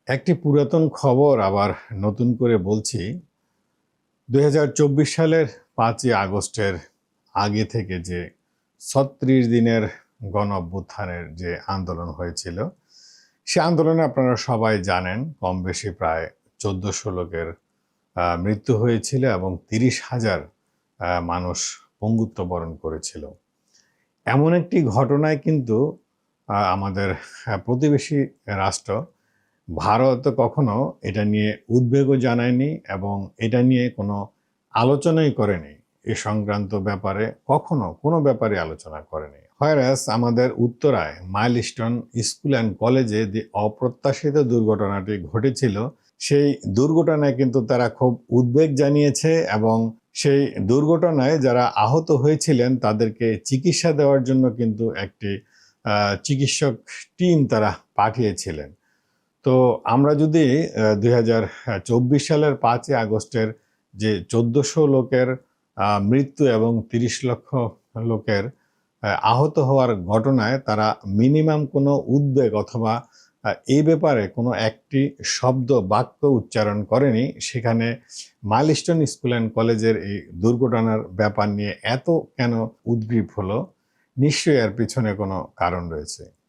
একটি পুরাতন খবর আবার নতুন করে বলছি। ২০২৪ সালের ৫ই আগস্টের আগে থেকে যে ৩৬ দিনের গণ-অভ্যুত্থানের যে আন্দোলন হয়েছিল, সে আন্দোলনে আপনারা সবাই জানেন কমবেশি প্রায় ১৪০০ লোকের মৃত্যু হয়েছিল এবং ৩০,০০০ মানুষ পঙ্গুত্ব বরণ করেছিল। এমন একটি ঘটনায় কিন্তু আমাদের প্রতিবেশী রাষ্ট্র ভারত কখনো এটা নিয়ে উদ্বেগও জানায়নি এবং এটা নিয়ে কোনো আলোচনাই করেনি। এ সংক্রান্ত ব্যাপারে কখনো কোনো ব্যাপারে আলোচনা করেনি। হোয়ারাস আমাদের উত্তরায় মাইলস্টোন স্কুল অ্যান্ড কলেজে যে অপ্রত্যাশিত দুর্ঘটনাটি ঘটেছিল, সেই দুর্ঘটনায় কিন্তু তারা খুব উদ্বেগ জানিয়েছে এবং সেই দুর্ঘটনায় যারা আহত হয়েছিলেন তাদেরকে চিকিৎসা দেওয়ার জন্য কিন্তু একটি চিকিৎসক টিম তারা পাঠিয়েছিলেন। তো আমরা যদি ২০২৪ সালের ৫ই আগস্টের যে ১৪০০ লোকের মৃত্যু এবং ৩০ লক্ষ লোকের আহত হওয়ার ঘটনায় তারা মিনিমাম কোনো উদ্বেগ অথবা এই ব্যাপারে কোনো একটি শব্দ বাক্য উচ্চারণ করেনি, সেখানে মাইলস্টোন স্কুল অ্যান্ড কলেজের এই দুর্ঘটনার ব্যাপার নিয়ে এত কেন উদ্গ্রীব হলো? নিশ্চয়ই এর পিছনে কোনো কারণ রয়েছে।